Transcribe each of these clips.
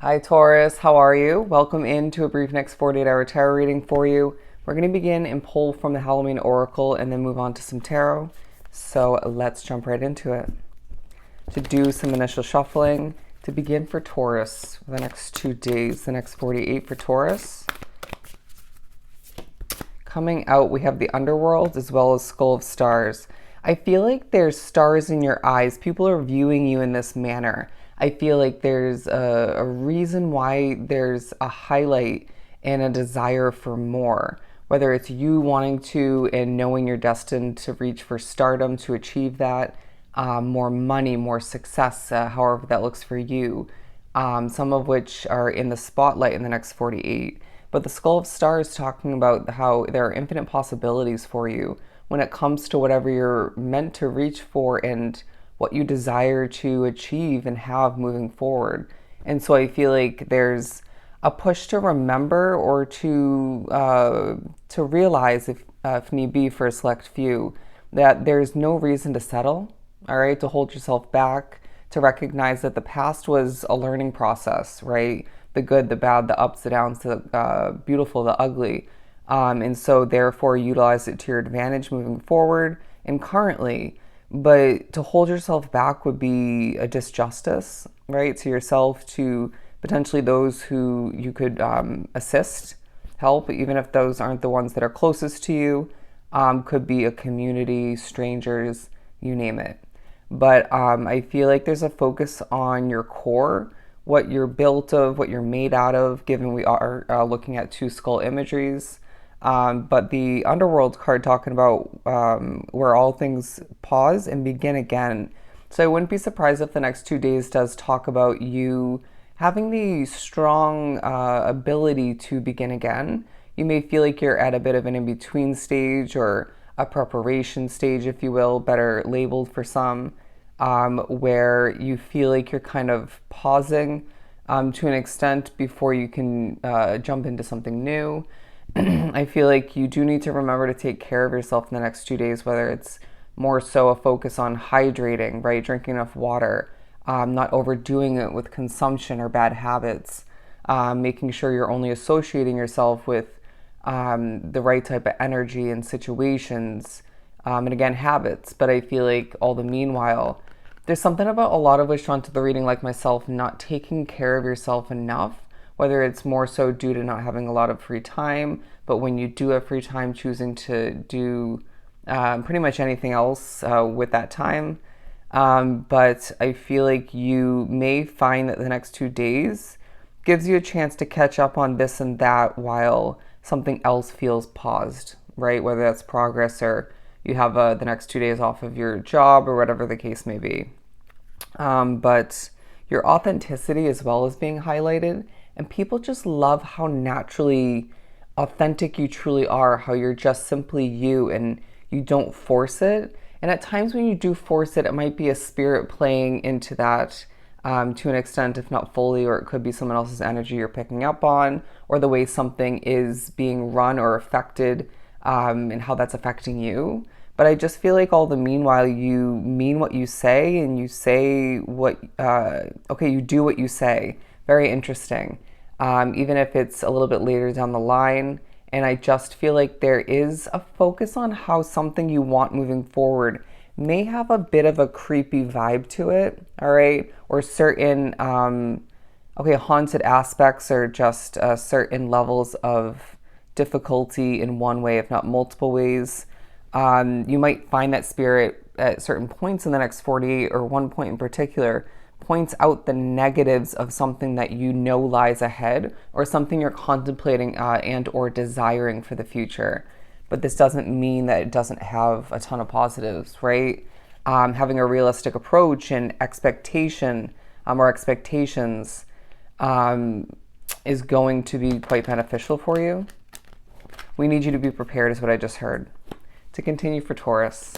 Hi Taurus, how are you? Welcome into a brief next 48-hour tarot reading for you. We're going to begin and pull from the Halloween Oracle and then move on to some tarot. So let's jump right into it. To do some initial shuffling, to begin for Taurus for the next 2 days, the next 48 for Taurus. Coming out, we have the Underworld as well as Skull of Stars. I feel like there's stars in your eyes. People are viewing you in this manner. I feel like there's a reason why there's a highlight and a desire for more. Whether it's you wanting to and knowing you're destined to reach for stardom to achieve that, more money, more success, however that looks for you. Some of which are in the spotlight in the next 48. But the Skull of Stars talking about how there are infinite possibilities for you when it comes to whatever you're meant to reach for and what you desire to achieve and have moving forward. And so I feel like there's a push to remember or to realize, if need be, for a select few, that there's no reason to settle. All right, to hold yourself back, to recognize that the past was a learning process, right? The good, the bad, the ups, the downs, the beautiful, the ugly. And so therefore utilize it to your advantage moving forward and currently. But to hold yourself back would be a disjustice, right? To yourself, to potentially those who you could assist, help, even if those aren't the ones that are closest to you. Could be a community, strangers, you name it. But I feel like there's a focus on your core, what you're built of, what you're made out of, given we are looking at two skull imageries. But the Underworld card talking about where all things pause and begin again. So I wouldn't be surprised if the next 2 days does talk about you having the strong ability to begin again. You may feel like you're at a bit of an in-between stage or a preparation stage, if you will, better labeled for some, where you feel like you're kind of pausing to an extent before you can jump into something new. I feel like you do need to remember to take care of yourself in the next 2 days, whether it's more so a focus on hydrating, right? Drinking enough water, not overdoing it with consumption or bad habits, making sure you're only associating yourself with the right type of energy and situations, and again, habits. But I feel like all the meanwhile, there's something about a lot of us drawn to the reading, like myself, not taking care of yourself enough, whether it's more so due to not having a lot of free time, but when you do have free time, choosing to do pretty much anything else with that time. But I feel like you may find that the next 2 days gives you a chance to catch up on this and that while something else feels paused, right? Whether that's progress or you have the next 2 days off of your job or whatever the case may be. But your authenticity as well is being highlighted, and people just love how naturally authentic you truly are, how you're just simply you and you don't force it. And at times when you do force it, it might be a spirit playing into that to an extent, if not fully, or it could be someone else's energy you're picking up on, or the way something is being run or affected, and how that's affecting you. But I just feel like all the meanwhile, you mean what you say and you say what, you do what you say. Very interesting. Even if it's a little bit later down the line. And I just feel like there is a focus on how something you want moving forward may have a bit of a creepy vibe to it, all right? Or certain, haunted aspects or just certain levels of difficulty in one way, if not multiple ways. You might find that spirit at certain points in the next 48, or one point in particular, points out the negatives of something that you know lies ahead or something you're contemplating and or desiring for the future. But this doesn't mean that it doesn't have a ton of positives, right? Having a realistic approach and expectation or expectations is going to be quite beneficial for you. We need you to be prepared is what I just heard. To continue for Taurus.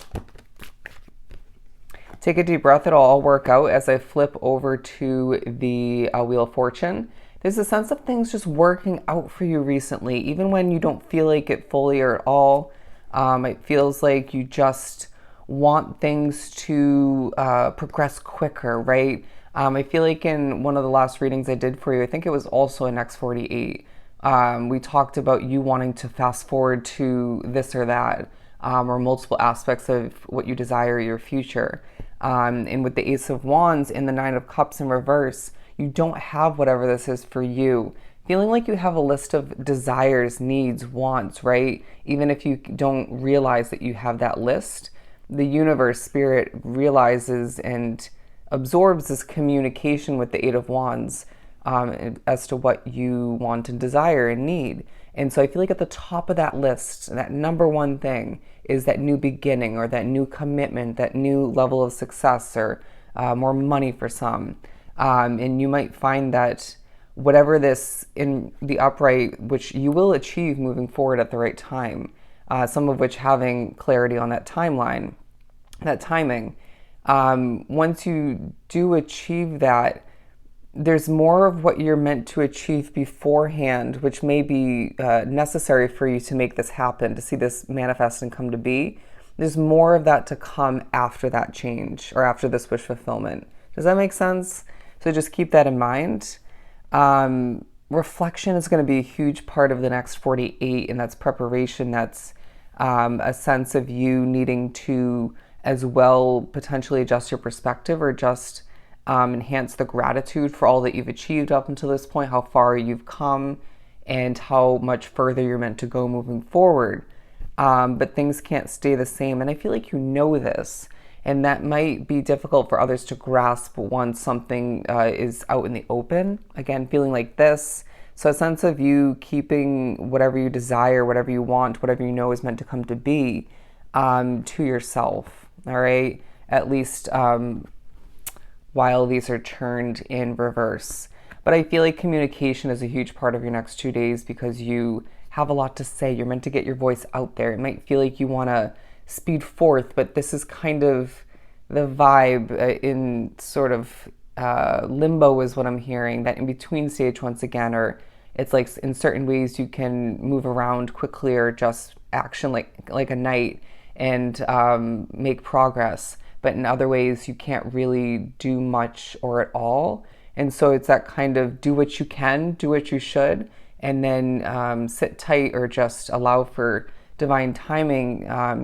Take a deep breath. It'll all work out as I flip over to the Wheel of Fortune. There's a sense of things just working out for you recently, even when you don't feel like it fully or at all. It feels like you just want things to progress quicker, right? I feel like in one of the last readings I did for you, I think it was also in X48, we talked about you wanting to fast forward to this or that, or multiple aspects of what you desire your future. And with the Ace of Wands and the Nine of Cups in reverse, you don't have whatever this is for you. Feeling like you have a list of desires, needs, wants, right? Even if you don't realize that you have that list, the universe, spirit realizes and absorbs this communication with the Eight of Wands as to what you want and desire and need. And so I feel like at the top of that list, that number one thing is that new beginning or that new commitment, that new level of success or more money for some. And you might find that whatever this in the upright, which you will achieve moving forward at the right time, some of which having clarity on that timeline, that timing. Once you do achieve that, there's more of what you're meant to achieve beforehand, which may be necessary for you to make this happen, to see this manifest and come to be. There's more of that to come after that change or after this wish fulfillment. Does that make sense? So just keep that in mind. Reflection is going to be a huge part of the next 48, and that's preparation. That's a sense of you needing to as well potentially adjust your perspective or just enhance the gratitude for all that you've achieved up until this point, how far you've come, and how much further you're meant to go moving forward. But things can't stay the same, and I feel like you know this, and that might be difficult for others to grasp once something is out in the open. Again, feeling like this. So a sense of you keeping whatever you desire, whatever you want, whatever you know is meant to come to be to yourself, all right? At least while these are turned in reverse. But I feel like communication is a huge part of your next 2 days because you have a lot to say. You're meant to get your voice out there. It might feel like you want to speed forth, but this is kind of the vibe in sort of limbo is what I'm hearing, that in between stage once again, or it's like in certain ways you can move around quickly or just action like a knight and make progress. But in other ways, you can't really do much or at all. And so it's that kind of do what you can, do what you should, and then sit tight or just allow for divine timing,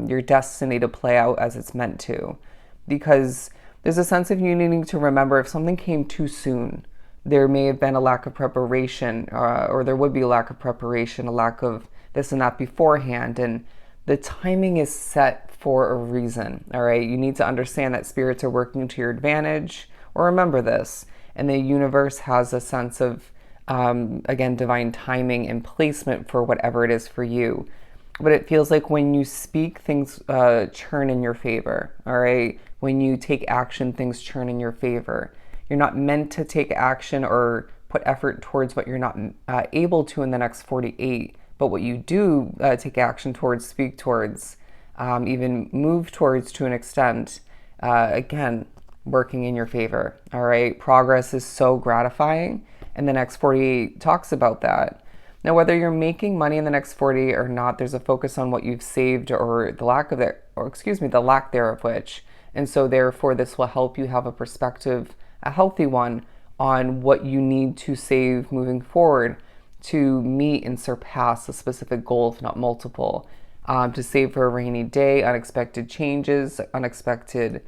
your destiny to play out as it's meant to. Because there's a sense of you needing to remember if something came too soon, there may have been a lack of preparation, or there would be a lack of preparation, a lack of this and that beforehand. And the timing is set for a reason, all right? You need to understand that spirits are working to your advantage, or remember this, and the universe has a sense of, again, divine timing and placement for whatever it is for you. But it feels like when you speak, things churn in your favor, all right? When you take action, things churn in your favor. You're not meant to take action or put effort towards what you're not able to in the next 48, but what you do take action towards, speak towards, even move towards to an extent, again, working in your favor, all right? Progress is so gratifying, and the next 48 talks about that. Now, whether you're making money in the next 48 or not, there's a focus on what you've saved or the lack of it, or excuse me, the lack thereof which. And so therefore, this will help you have a perspective, a healthy one, on what you need to save moving forward to meet and surpass a specific goal, if not multiple. To save for a rainy day, unexpected changes, unexpected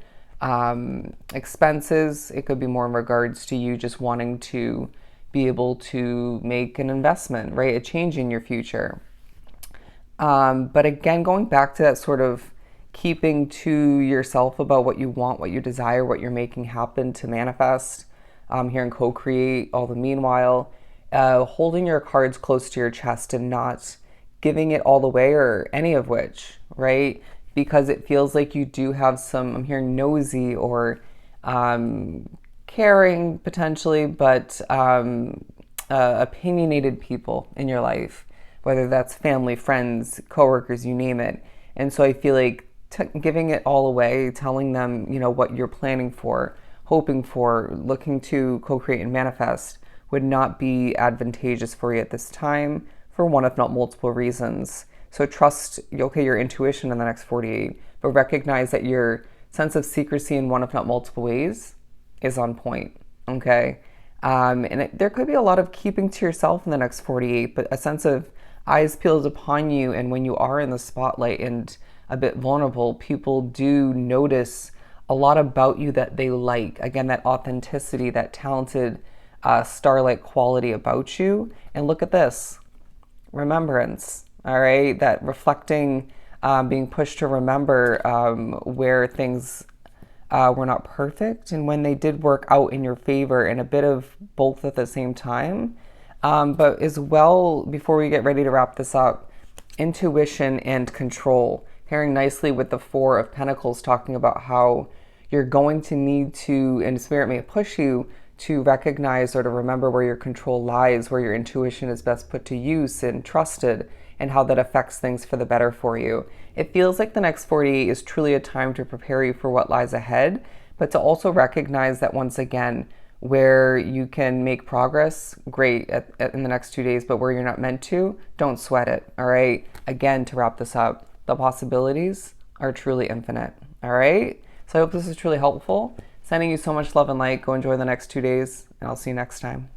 expenses. It could be more in regards to you just wanting to be able to make an investment, right? A change in your future. But again, going back to that sort of keeping to yourself about what you want, what you desire, what you're making happen to manifest here and co-create all the meanwhile, holding your cards close to your chest and not giving it all away or any of which, right? Because it feels like you do have some, I'm hearing nosy or caring potentially, but opinionated people in your life, whether that's family, friends, coworkers, you name it. And so I feel like giving it all away, telling them, you know, what you're planning for, hoping for, looking to co-create and manifest would not be advantageous for you at this time for one, if not multiple reasons. So trust, okay, your intuition in the next 48, but recognize that your sense of secrecy in one, if not multiple ways is on point. Okay. There could be a lot of keeping to yourself in the next 48, but a sense of eyes peeled upon you. And when you are in the spotlight and a bit vulnerable, people do notice a lot about you that they like. Again, that authenticity, that talented star-like quality about you. And look at this, remembrance. All right, that reflecting, being pushed to remember where things were not perfect and when they did work out in your favor, and a bit of both at the same time. But as well, before we get ready to wrap this up, intuition and control, pairing nicely with the Four of Pentacles, talking about how you're going to need to, and Spirit may push you to recognize or to remember where your control lies, where your intuition is best put to use and trusted, and how that affects things for the better for you. It feels like the next 48 is truly a time to prepare you for what lies ahead, but to also recognize that once again, where you can make progress, great in the next 2 days, but where you're not meant to, don't sweat it, all right? Again, to wrap this up, the possibilities are truly infinite, all right? So I hope this is truly helpful. Sending you so much love and light. Go enjoy the next 2 days, and I'll see you next time.